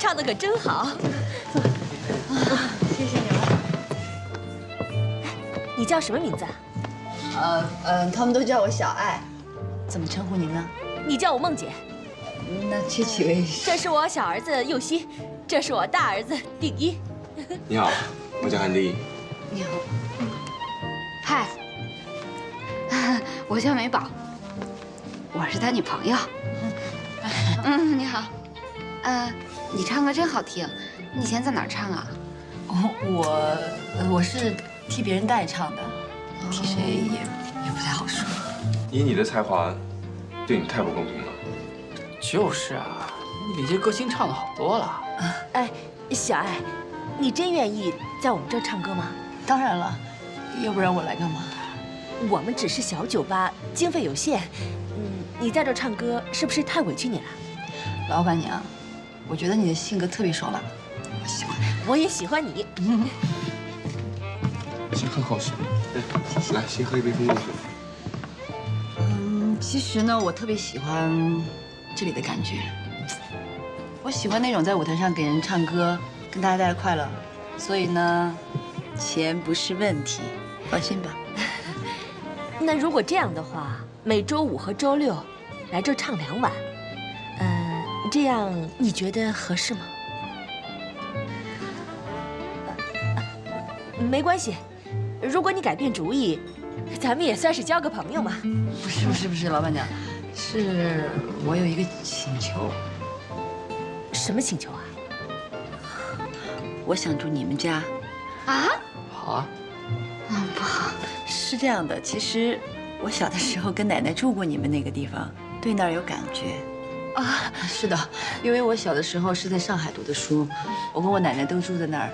唱的可真好。谢谢你了。你叫什么名字啊？他们都叫我小爱，怎么称呼您呢？你叫我梦姐。那这几位这是我小儿子佑熙，这是我大儿子定一。你好，我叫韩立。你好。嗨，我叫美宝，我是他女朋友。你好。你唱歌真好听，你以前在哪儿唱啊？我是替别人代唱的，替谁也不太好说。以你的才华，对你太不公平了。就是啊，你比这歌星唱的好多了。哎，小爱，你真愿意在我们这儿唱歌吗？当然了，要不然我来干嘛？我们只是小酒吧，经费有限。你在这儿唱歌是不是太委屈你了？老板娘，我觉得你的性格特别爽朗，我喜欢。我也喜欢你。先喝口水，来，先喝一杯蜂蜜水。其实呢，我特别喜欢这里的感觉。我喜欢那种在舞台上给人唱歌，跟大家带来快乐。所以呢，钱不是问题，放心吧。那如果这样的话，每周5和周6来这儿唱2晚，这样你觉得合适吗？没关系，如果你改变主意，咱们也算是交个朋友嘛。不是，老板娘，是我有一个请求。什么请求啊？我想住你们家。啊？好啊。不好，是这样的，其实我小的时候跟奶奶住过你们那个地方，对那儿有感觉。啊，是的，因为我小的时候是在上海读的书，我跟我奶奶都住在那儿。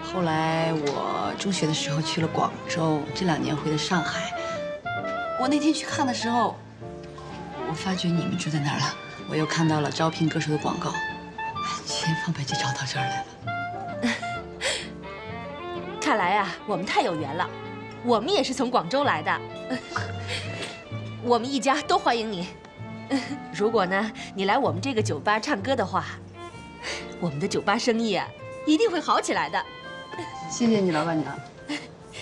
后来我中学的时候去了广州，这2年回的上海。我那天去看的时候，我发觉你们住在那儿了。我又看到了招聘歌手的广告，千方百计找到这儿来了。看来啊，我们太有缘了。我们也是从广州来的，我们一家都欢迎你。如果呢，你来我们这个酒吧唱歌的话，我们的酒吧生意啊，一定会好起来的。谢谢你，老板娘。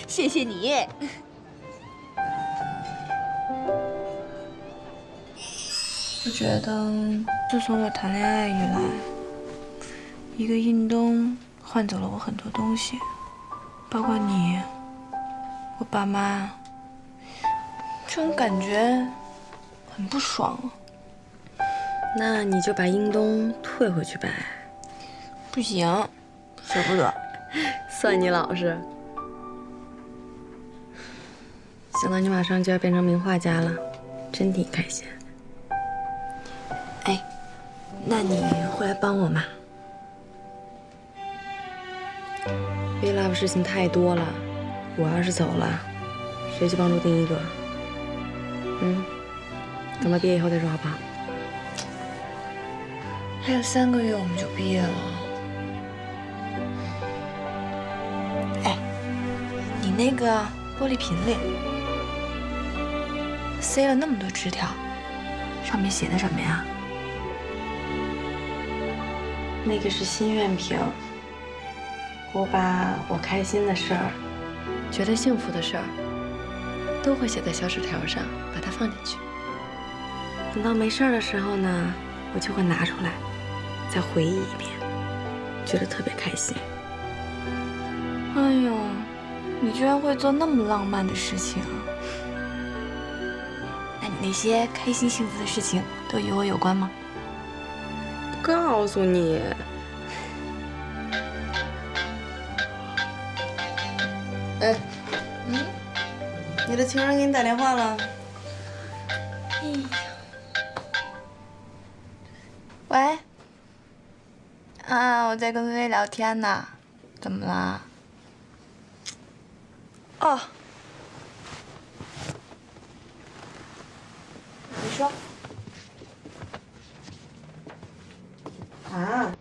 谢谢你。我觉得，自从我谈恋爱以来，一个印东换走了我很多东西，包括你，我爸妈。这种感觉很不爽啊。那你就把英东退回去呗。不行，舍不得。算你老实。想到你马上就要变成名画家了，真替你开心。哎，那你会来帮我吗？V-Love 事情太多了，我要是走了，谁去帮助定一哥？等到毕业以后再说好不好？还有3个月我们就毕业了。哎，你那个玻璃瓶里塞了那么多纸条，上面写的什么呀？那个是心愿瓶，我把我开心的事儿、觉得幸福的事儿，都会写在小纸条上，把它放进去。等到没事儿的时候呢，我就会拿出来，再回忆一遍，觉得特别开心。哎呦，你居然会做那么浪漫的事情！那你那些开心幸福的事情都与我有关吗？告诉你，哎，你的情人给你打电话了。哎呀，喂，我在跟薇薇聊天呢，怎么了？哦，你说。啊？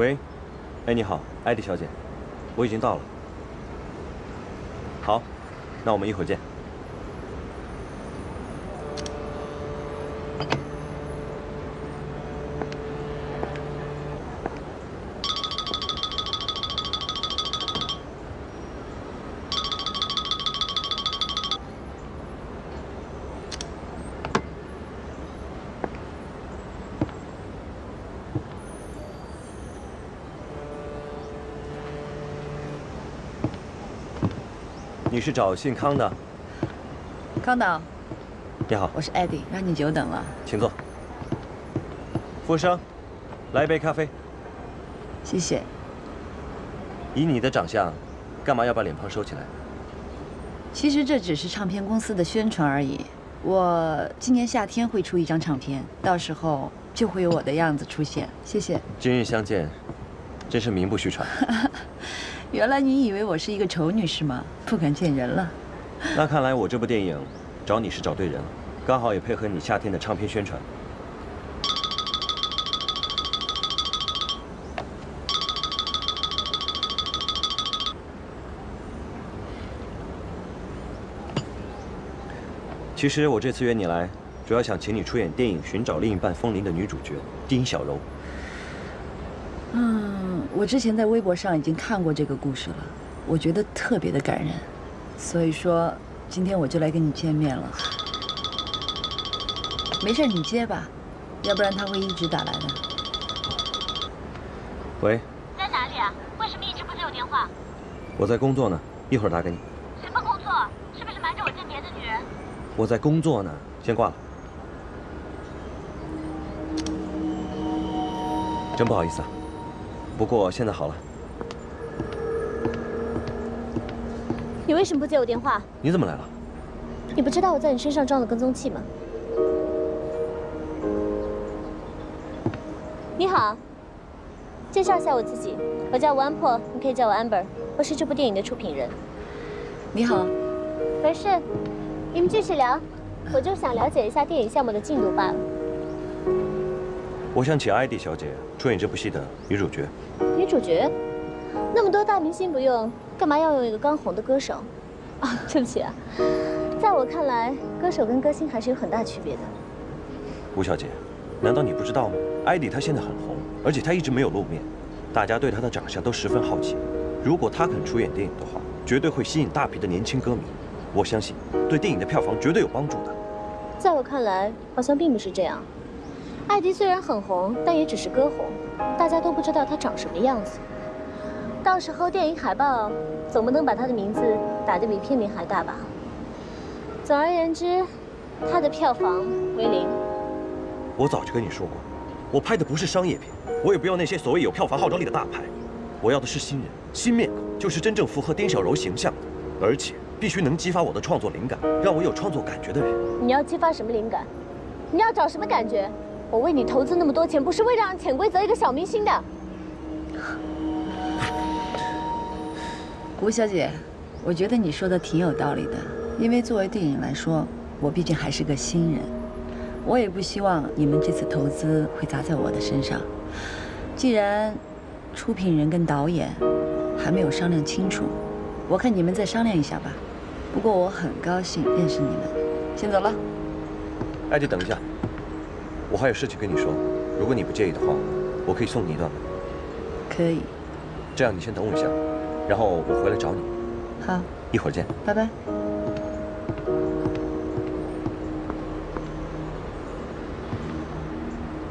喂，哎，你好，艾迪小姐，我已经到了。好，那我们一会儿见。你是找姓康的？康导，你好，我是艾迪，让你久等了。请坐。服务生，来一杯咖啡。谢谢。以你的长相，干嘛要把脸庞收起来？其实这只是唱片公司的宣传而已。我今年夏天会出一张唱片，到时候就会有我的样子出现。谢谢。今日相见，真是名不虚传。原来你以为我是一个丑女是吗？不敢见人了。那看来我这部电影找你是找对人了，刚好也配合你夏天的唱片宣传。其实我这次约你来，主要想请你出演电影《寻找另一半风铃》的女主角丁小柔。我之前在微博上已经看过这个故事了，我觉得特别的感人，所以说今天我就来跟你见面了。没事，你接吧，要不然他会一直打来的。喂，在哪里啊？为什么一直不接我电话？我在工作呢，一会儿打给你。什么工作？是不是瞒着我见别的女人？我在工作呢，先挂了。真不好意思啊，不过现在好了。你为什么不接我电话？你怎么来了？你不知道我在你身上装了跟踪器吗？你好，介绍一下我自己，我叫吴安珀，你可以叫我 Amber， 我是这部电影的出品人。你好。没事，你们继续聊，我就想了解一下电影项目的进度罢了。我想请艾迪小姐出演这部戏的女主角。女主角？那么多大明星不用，干嘛要用一个刚红的歌手？啊，对不起啊，在我看来，歌手跟歌星还是有很大区别的。吴小姐，难道你不知道吗？艾迪她现在很红，而且她一直没有露面，大家对她的长相都十分好奇。如果她肯出演电影的话，绝对会吸引大批的年轻歌迷。我相信，对电影的票房绝对有帮助的。在我看来，好像并不是这样。艾迪虽然很红，但也只是歌红，大家都不知道她长什么样子。到时候电影海报总不能把她的名字打得比片名还大吧？总而言之，她的票房为0。我早就跟你说过，我拍的不是商业片，我也不要那些所谓有票房号召力的大牌，我要的是新人、新面孔，就是真正符合丁小柔形象的，而且必须能激发我的创作灵感，让我有创作感觉的人。你要激发什么灵感？你要找什么感觉？我为你投资那么多钱，不是为了让潜规则一个小明星的。吴小姐，我觉得你说的挺有道理的，因为作为电影来说，我毕竟还是个新人，我也不希望你们这次投资会砸在我的身上。既然出品人跟导演还没有商量清楚，我看你们再商量一下吧。不过我很高兴认识你们，先走了。艾迪，等一下，我还有事情跟你说，如果你不介意的话，我可以送你一段吗？可以。这样你先等我一下，然后我回来找你。好，一会儿见，拜拜。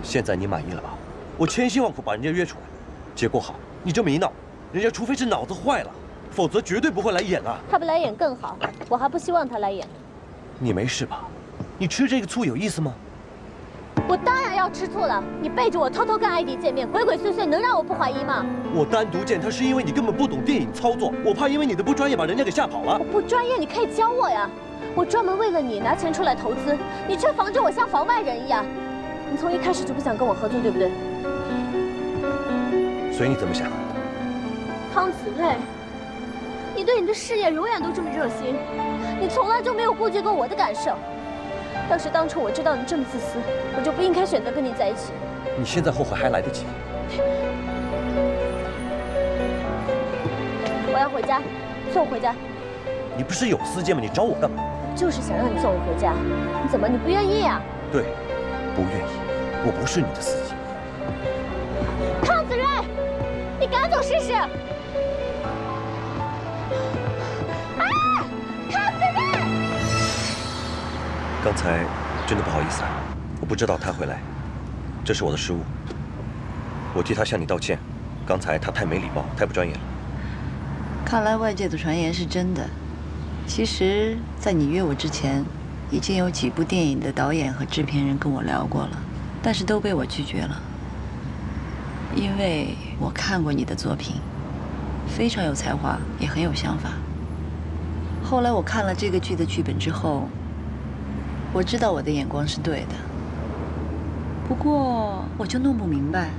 现在你满意了吧？我千辛万苦把人家约出来，结果好，你这么一闹，人家除非是脑子坏了，否则绝对不会来演啊。他不来演更好，我还不希望他来演。你没事吧？你吃这个醋有意思吗？我当然要吃醋了！你背着我偷偷跟艾迪见面，鬼鬼祟祟，能让我不怀疑吗？我单独见他是因为你根本不懂电影操作，我怕因为你的不专业把人家给吓跑了。我不专业，你可以教我呀！我专门为了你拿钱出来投资，你却防着我像防外人一样。你从一开始就不想跟我合作，对不对？所以你怎么想？汤子睿，你对你的事业永远都这么热心，你从来就没有顾及过我的感受。要是当初我知道你这么自私，我就不应该选择跟你在一起。你现在后悔还来得及。我要回家，送我回家。你不是有私戒吗？你找我干嘛？就是想让你送我回家，你怎么你不愿意呀？对，不愿意。我不是你的司机。康子睿，你赶走试试。康子睿！刚才真的不好意思啊，我不知道他会来，这是我的失误。我替他向你道歉，刚才他太没礼貌，太不专业了。看来外界的传言是真的。其实，在你约我之前，已经有几部电影的导演和制片人跟我聊过了，但是都被我拒绝了。因为我看过你的作品，非常有才华，也很有想法。后来我看了这个剧的剧本之后，我知道我的眼光是对的。不过，我就弄不明白，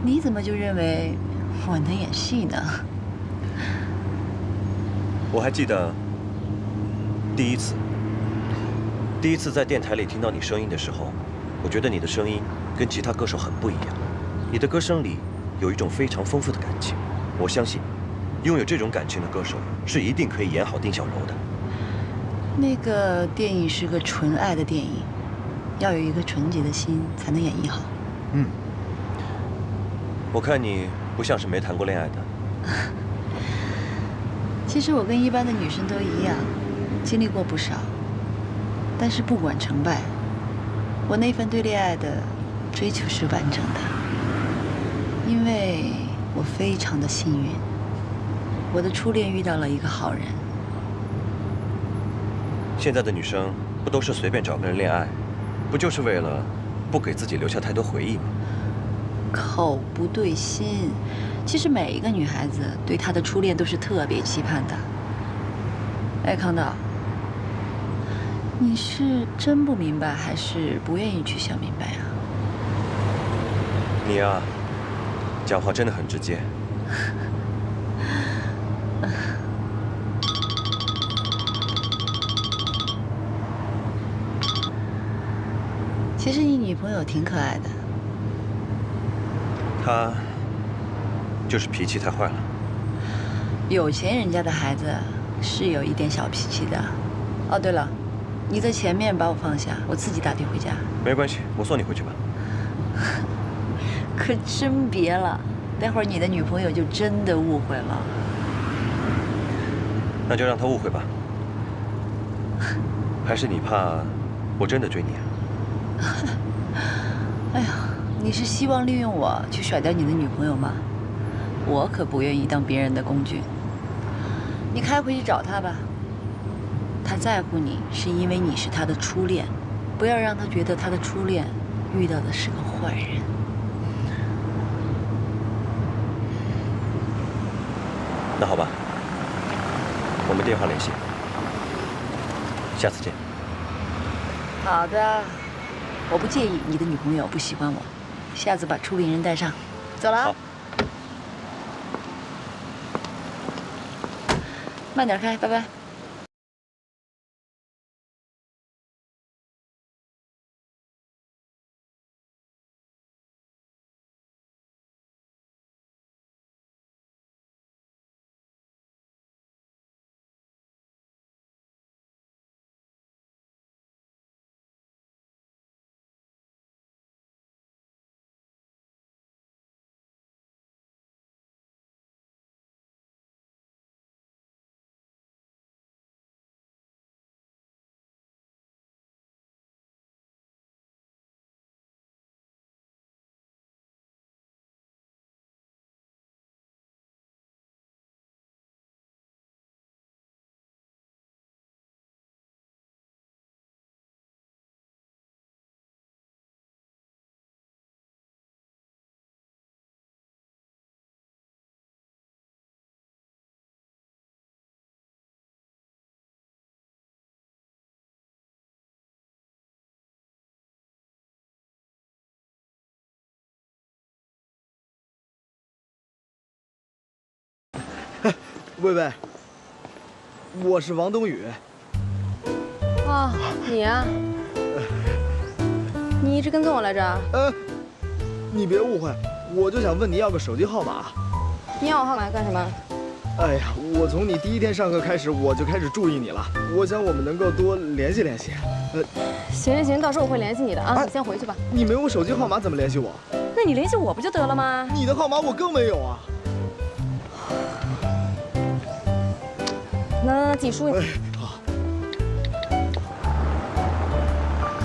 你怎么就认为我能演戏呢？我还记得第一次在电台里听到你声音的时候，我觉得你的声音跟其他歌手很不一样。你的歌声里有一种非常丰富的感情，我相信，拥有这种感情的歌手是一定可以演好丁小柔的。那个电影是个纯爱的电影，要有一个纯洁的心才能演绎好。我看你不像是没谈过恋爱的。其实我跟一般的女生都一样，经历过不少。但是不管成败，我那份对恋爱的追求是完整的，因为我非常的幸运，我的初恋遇到了一个好人。现在的女生不都是随便找个人恋爱，不就是为了不给自己留下太多回忆吗？口不对心，其实每一个女孩子对她的初恋都是特别期盼的。哎，康导，你是真不明白，还是不愿意去想明白啊？你呀，讲话真的很直接。其实你女朋友挺可爱的。她就是脾气太坏了。有钱人家的孩子是有一点小脾气的。哦，对了，你在前面把我放下，我自己打的回家。没关系，我送你回去吧。可真别了，待会儿你的女朋友就真的误会了。那就让她误会吧。还是你怕我真的追你啊？哎呀，你是希望利用我去甩掉你的女朋友吗？我可不愿意当别人的工具。你开回去找她吧。他在乎你，是因为你是他的初恋，不要让他觉得他的初恋遇到的是个坏人。那好吧，我们电话联系，下次见。好的，我不介意你的女朋友不喜欢我，下次把初恋人带上。走了啊。好。慢点开，拜拜。喂喂，我是王冬雨。哦，你啊？你一直跟踪我来着？你别误会，我就想问你要个手机号码。你要我号码干什么？哎呀，我从你第一天上课开始，我就开始注意你了。我想我们能够多联系联系。行，到时候我会联系你的啊。你先回去吧。你没有我手机号码怎么联系我？那你联系我不就得了吗？你的号码我更没有啊。那自己输一。好。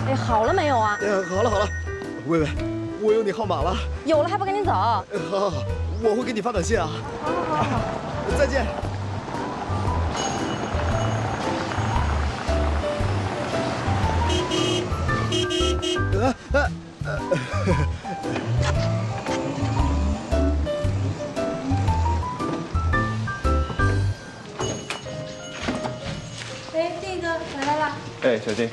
哎，好了没有啊？好了，薇薇，我有你号码了。有了还不赶紧走？好，我会给你发短信啊。好。再见。哎，定哥回来了。哎，小金。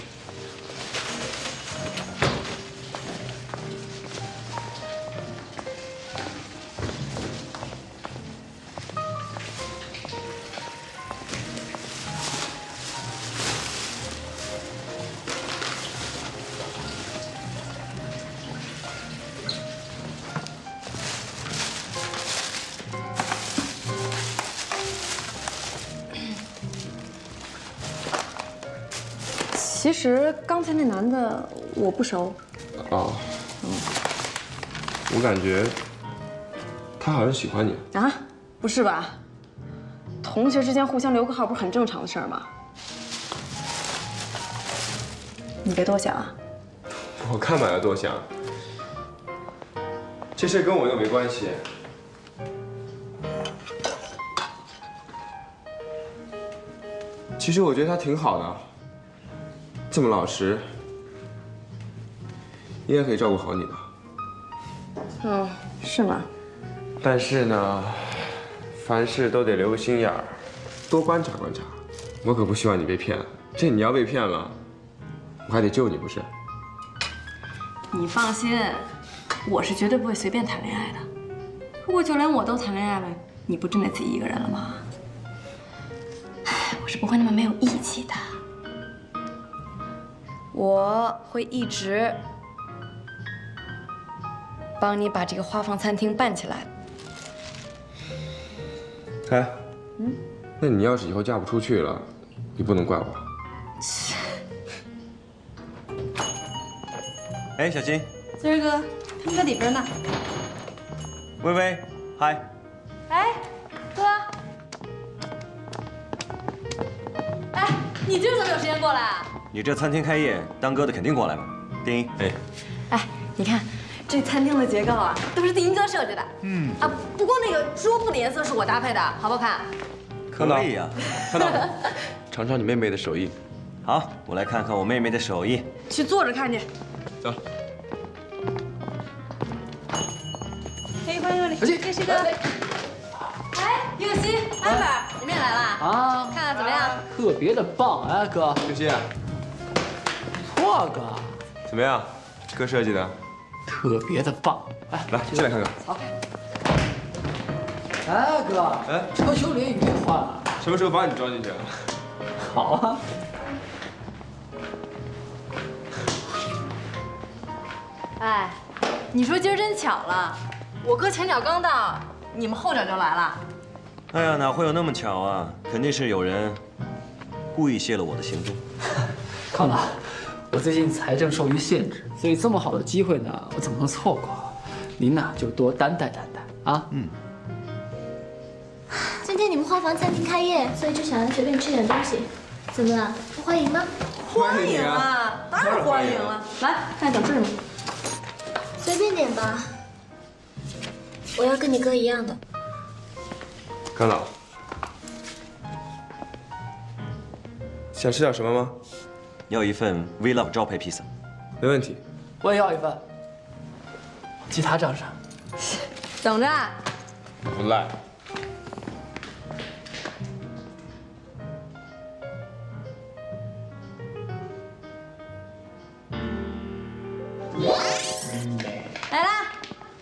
其实刚才那男的我不熟。哦。我感觉他好像喜欢你。啊？不是吧？同学之间互相留个号不是很正常的事儿吗？你别多想啊。我干嘛要多想？这事跟我又没关系。其实我觉得他挺好的，这么老实，应该可以照顾好你的。哦，是吗？但是呢，凡事都得留个心眼儿，多观察观察。我可不希望你被骗了，这你要被骗了，我还得救你不是？你放心，我是绝对不会随便谈恋爱的。如果就连我都谈恋爱了，你不真得自己一个人了吗？我是不会那么没有义气的。我会一直帮你把这个花房餐厅办起来。哎，那你要是以后嫁不出去了，你不能怪我。哎，小金，今儿哥，他们在里边呢。薇薇，嗨。哎，哥。哎，你今儿怎么有时间过来啊？你这餐厅开业，当哥的肯定过来嘛。丁一，哎，你看这餐厅的结构啊，都是丁哥设计的。啊，不过那个桌布的颜色是我搭配的，好不好看？可以呀，看到了，尝尝你妹妹的手艺。好，我来看看我妹妹的手艺。去坐着看去。走。哎，欢迎这是哥。哎，佑熙、安本，你们也来了啊？看看怎么样？特别的棒哎，哥。刘希，不错哥。怎么样？哥设计的。特别的棒。哎，来进来看看。好。哎，哥。哎，车修淋雨换了。什么时候把你装进去啊？好啊。哎，你说今儿真巧了，我哥前脚刚到，你们后脚就来了。哎呀，哪会有那么巧啊？肯定是有人故意泄露我的行踪。康导，我最近财政受于限制，所以这么好的机会呢，我怎么能错过？您呢就多担待担待啊。今天你们花房餐厅开业，所以就想来随便吃点东西，怎么了？不欢迎吗？欢迎啊，当然欢迎了。来，看想吃什么？随便点吧。我要跟你哥一样的。康导，想吃点什么吗？要一份 We Love 招牌披萨。没问题。我也要一份。记他账上。等着。不赖。来啦，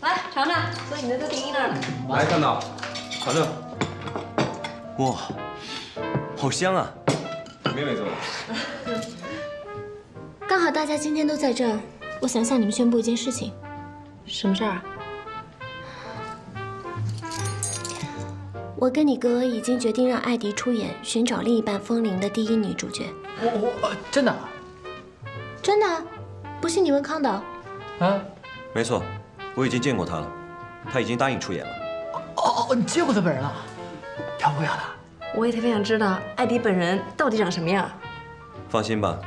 来尝尝，所以你的在丁一那儿呢。来，康导，尝尝。哇，好香啊！妹妹做的。刚好大家今天都在这儿，我想向你们宣布一件事情。什么事儿啊？我跟你哥已经决定让艾迪出演《寻找另一半风铃》的第一女主角。真的？真的？不信你问康导。啊？没错，我已经见过他了，他已经答应出演了。哦，你见过他本人了？漂不漂亮？我也特别想知道艾迪本人到底长什么样。放心吧，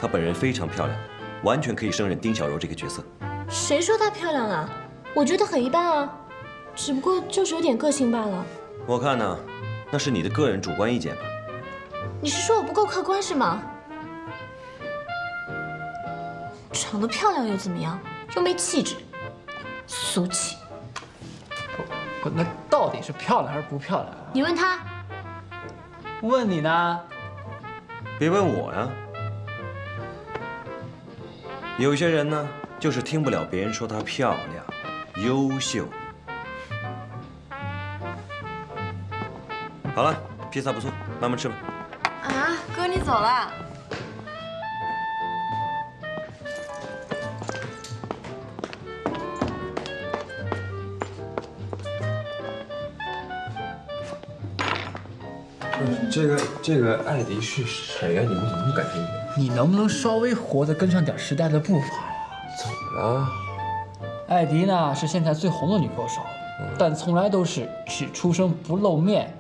她本人非常漂亮，完全可以胜任丁小柔这个角色。谁说她漂亮了？我觉得很一般啊，只不过就是有点个性罢了。我看呢，那是你的个人主观意见吧。你是说我不够客观是吗？长得漂亮又怎么样？又没气质，俗气。那到底是漂亮还是不漂亮啊？你问他。问你呢？别问我呀。有些人呢，就是听不了别人说她漂亮、优秀。好了，披萨不错，慢慢吃吧。啊，哥你走了？这个艾迪是谁呀？你们怎么会感兴趣？你能不能稍微活得跟上点时代的步伐呀？怎么了？艾迪呢是现在最红的女歌手，但从来都是只出声不露面。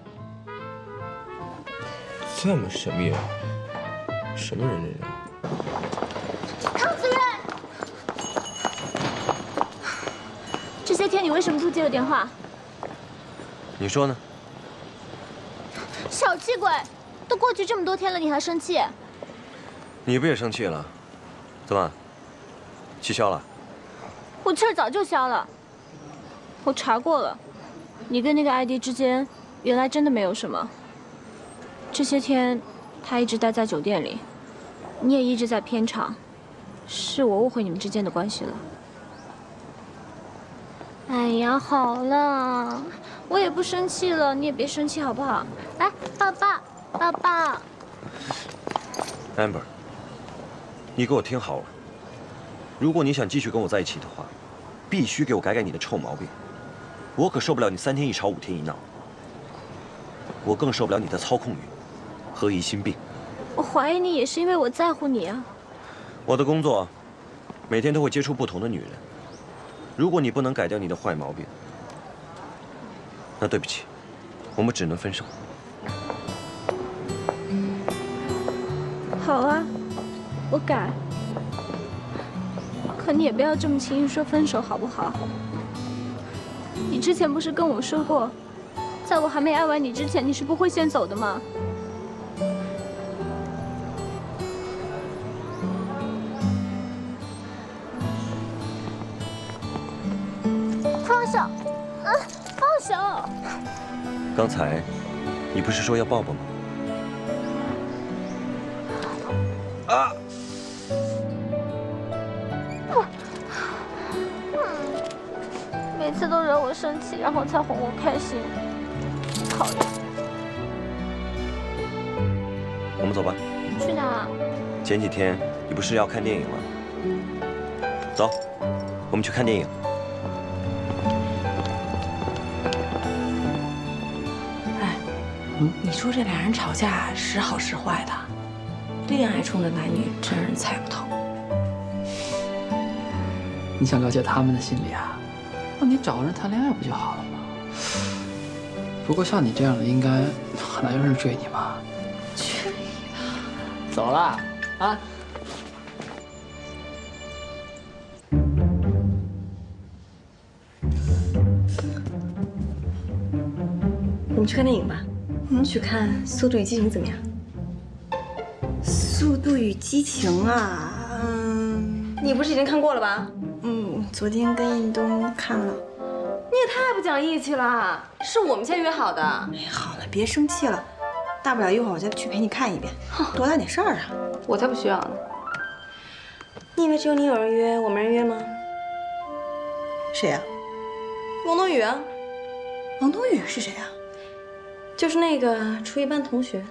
这么神秘啊？什么人这是？康子睿，这些天你为什么不接我电话？你说呢？小气鬼！都过去这么多天了，你还生气？你不也生气了？怎么？气消了？我气儿早就消了。我查过了，你跟那个艾迪之间原来真的没有什么。这些天他一直待在酒店里，你也一直在片场，是我误会你们之间的关系了。哎呀，好了，我也不生气了，你也别生气好不好？来，抱抱，抱抱。Amber， 你给我听好了，如果你想继续跟我在一起的话，必须给我改改你的臭毛病。我可受不了你3天一吵5天一闹，我更受不了你的操控欲和疑心病。我怀疑你也是因为我在乎你啊。我的工作每天都会接触不同的女人，如果你不能改掉你的坏毛病，那对不起，我们只能分手。好啊，我改。可你也不要这么轻易说分手，好不好？你之前不是跟我说过，在我还没爱完你之前，你是不会先走的吗？放手！放手！刚才你不是说要抱抱吗？啊！每次都惹我生气，然后才哄我开心，讨厌。我们走吧。去哪？前几天你不是要看电影吗？走，我们去看电影。哎，你说这俩人吵架时好时坏的，恋爱中的男女真让人猜不透。你想了解他们的心理啊？那你找个人谈恋爱不就好了吗？不过像你这样的，应该很难有人追你吧？去你的！走了啊！我们去看电影吧。去看《速度与激情》怎么样？《速度与激情》啊，你不是已经看过了吧？昨天跟印东看了。你也太不讲义气了，是我们先约好的。哎，好了，别生气了，大不了一会儿我再去陪你看一遍，多大点事儿啊！我才不需要呢。你以为只有你有人约，我没人约吗？谁呀？王冬雨啊。王冬雨是谁啊？就是那个初一班同学。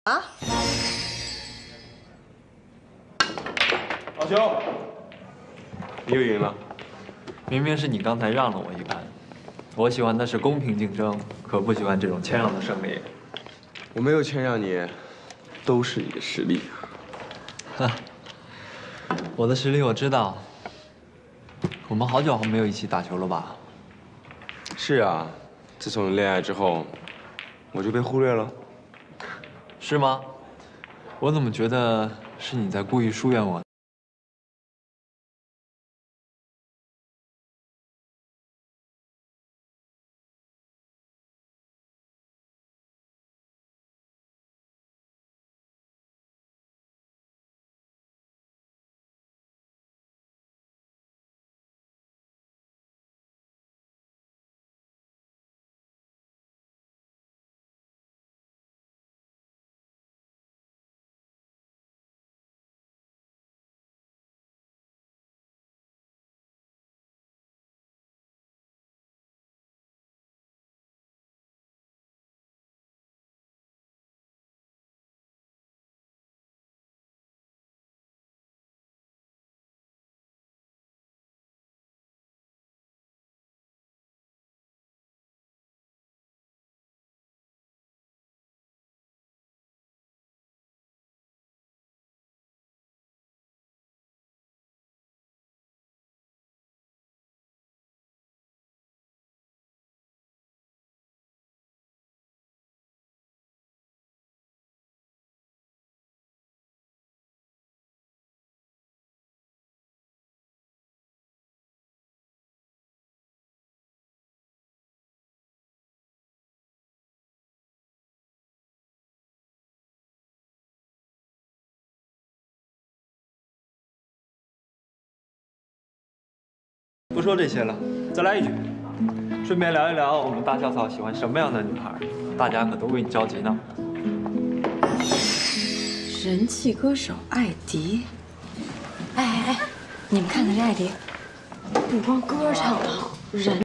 啊！老兄，你又赢了。明明是你刚才让了我一盘，我喜欢的是公平竞争，可不喜欢这种谦让的胜利。我没有谦让你，都是你的实力。哈，我的实力我知道。我们好久没有一起打球了吧？是啊，自从恋爱之后，我就被忽略了。是吗？我怎么觉得是你在故意疏远我？不说这些了，再来一局，顺便聊一聊我们大校草喜欢什么样的女孩，大家可都为你着急呢。人气歌手艾迪，哎，你们看看这艾迪，不光歌唱得好，人。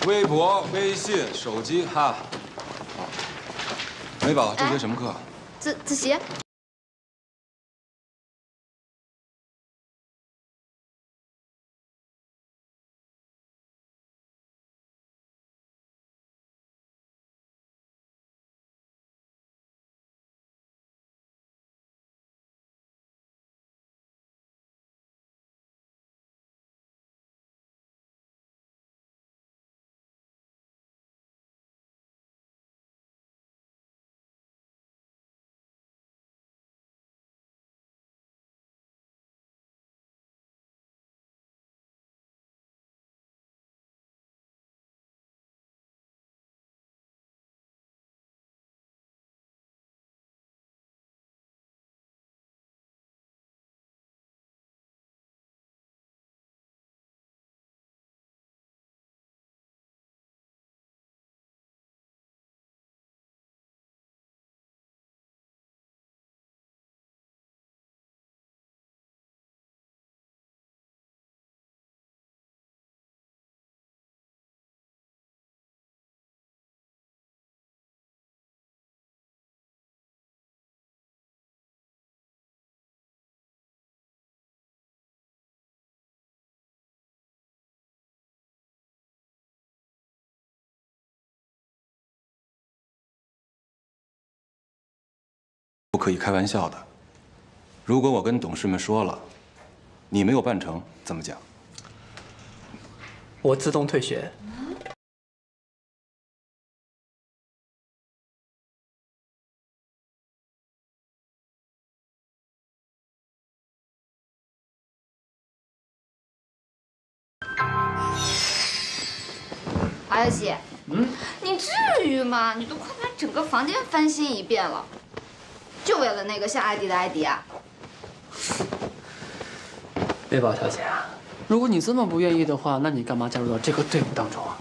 微博、微信、手机，哈。美宝，这节什么课？自习。不可以开玩笑的。如果我跟董事们说了，你没有办成，怎么讲？我自动退学。华小喜，你至于吗？你都快把整个房间翻新一遍了，就为了那个像艾迪的艾迪啊？贝宝小姐啊，如果你这么不愿意的话，那你干嘛加入到这个队伍当中啊？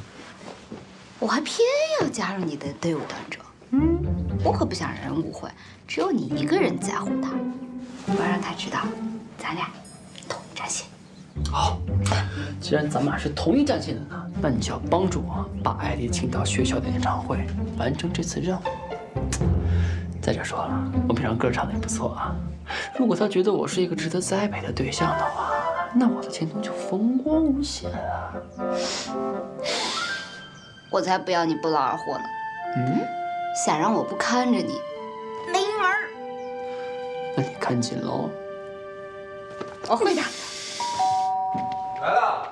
我还偏要加入你的队伍当中。我可不想让人误会，只有你一个人在乎他。我要让他知道，咱俩同一战线。好，既然咱们俩是同一战线的呢，那你就要帮助我把艾迪请到学校的演唱会，完成这次任务。再者说了，我平常歌唱的也不错啊。如果他觉得我是一个值得栽培的对象的话，那我的前途就风光无限啊！我才不要你不劳而获呢。想让我不看着你，没门儿！那你看紧喽。我会的。来了。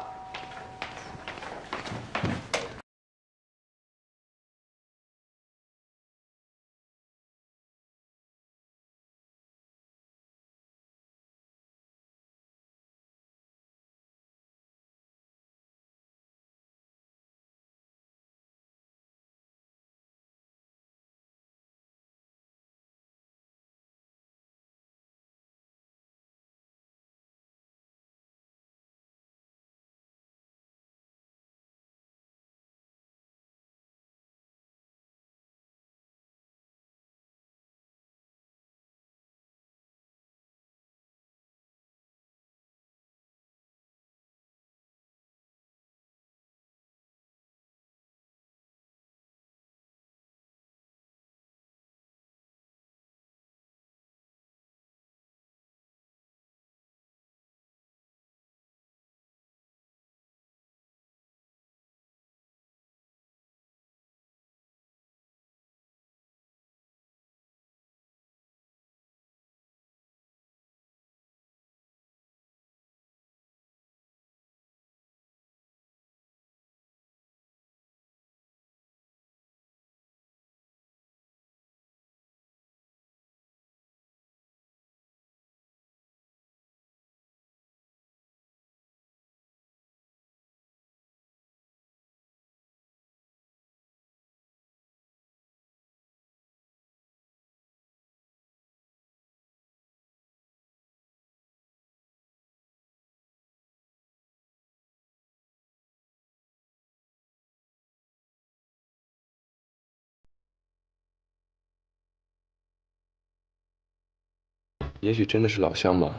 也许真的是老乡嘛，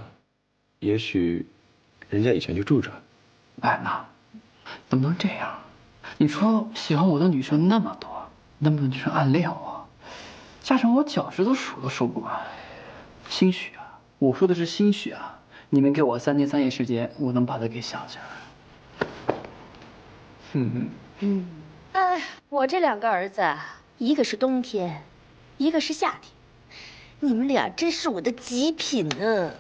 也许人家以前就住这。安娜，怎么能这样？你说喜欢我的女生那么多，那么多女生暗恋我，加上我脚趾头数都数不完，兴许啊，我说的是兴许啊，你们给我3天3夜时间，我能把它给想起来。哎，我这2个儿子，一个是冬天，一个是夏天，你们俩真是我的极品呢。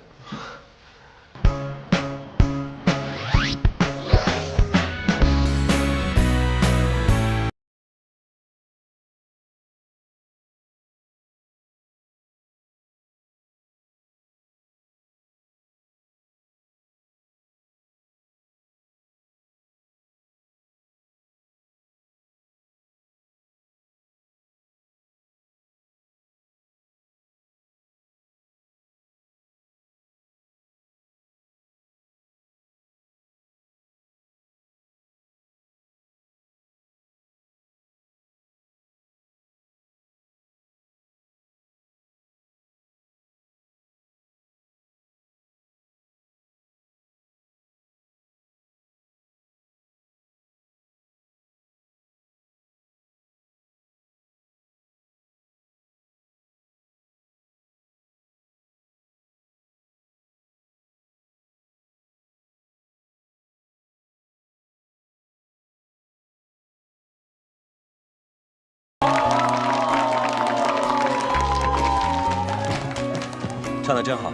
唱得真好，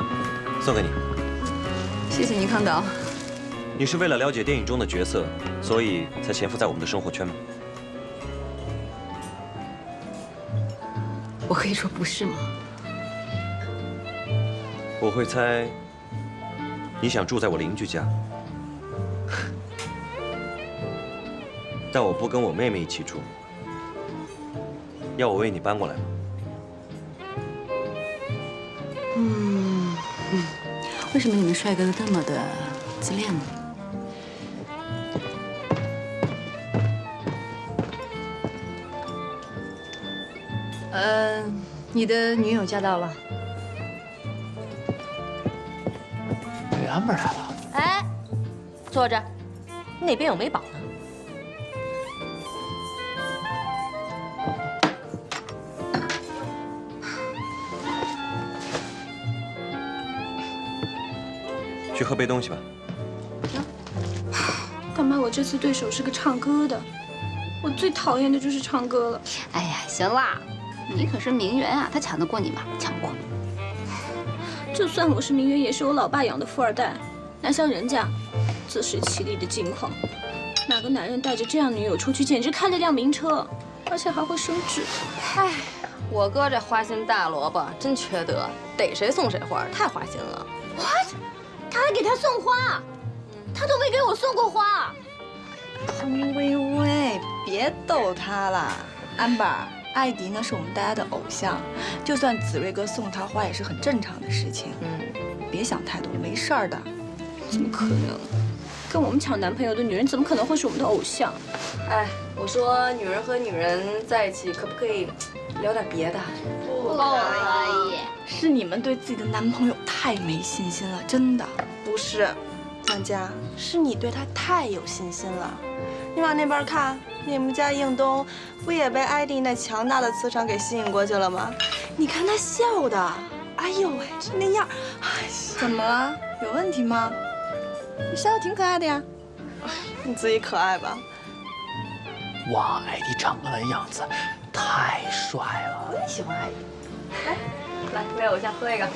送给你。谢谢你，康导。你是为了了解电影中的角色，所以才潜伏在我们的生活圈吗？我可以说不是吗？我会猜，你想住在我邻居家，但我不跟我妹妹一起住，要我为你搬过来吗？为什么你们帅哥都这么的自恋呢？你的女友驾到了。对，安排来了。哎，坐着，那边有美宝呢。去喝杯东西吧。干妈，我这次对手是个唱歌的，我最讨厌的就是唱歌了。哎呀，行啦，你可是名媛啊，他抢得过你吗？抢不过。就算我是名媛，也是我老爸养的富二代，哪像人家自食其力的境况。哪个男人带着这样女友出去，简直开了辆名车，而且还会升职。哎，我哥这花心大萝卜真缺德，逮谁送谁花，太花心了。 What？ 他还给他送花，他都没给我送过花。汤薇薇，别逗他了。安柏，艾迪呢是我们大家的偶像，就算子睿哥送他花也是很正常的事情。别想太多，没事儿的。怎么可能？跟我们抢男朋友的女人怎么可能会是我们的偶像？哎，我说女人和女人在一起，可不可以聊点别的？不可以。是你们对自己的男朋友太没信心了，真的。不是，江家，是你对他太有信心了。你往那边看，你们家应东不也被艾迪那强大的磁场给吸引过去了吗？你看他笑的，哎呦喂，是那样。哎，怎么了？有问题吗？你笑得挺可爱的呀。你自己可爱吧。哇，艾迪唱歌的样子太帅了。我也喜欢艾迪。来，为偶像喝一个。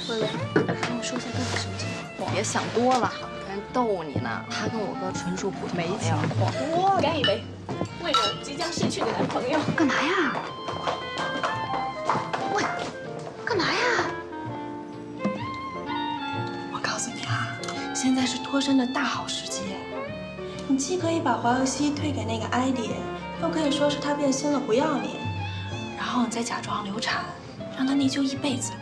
薇薇，跟我说一下到底什么情况？别想多了，人逗你呢。他跟我哥纯属普通没情况。多干一杯，为了即将逝去的男朋友。干嘛呀？喂，干嘛呀？我告诉你啊，现在是脱身的大好时机。你既可以把华游西退给那个艾迪，又可以说是他变心了不要你，然后你再假装流产，让他内疚一辈子。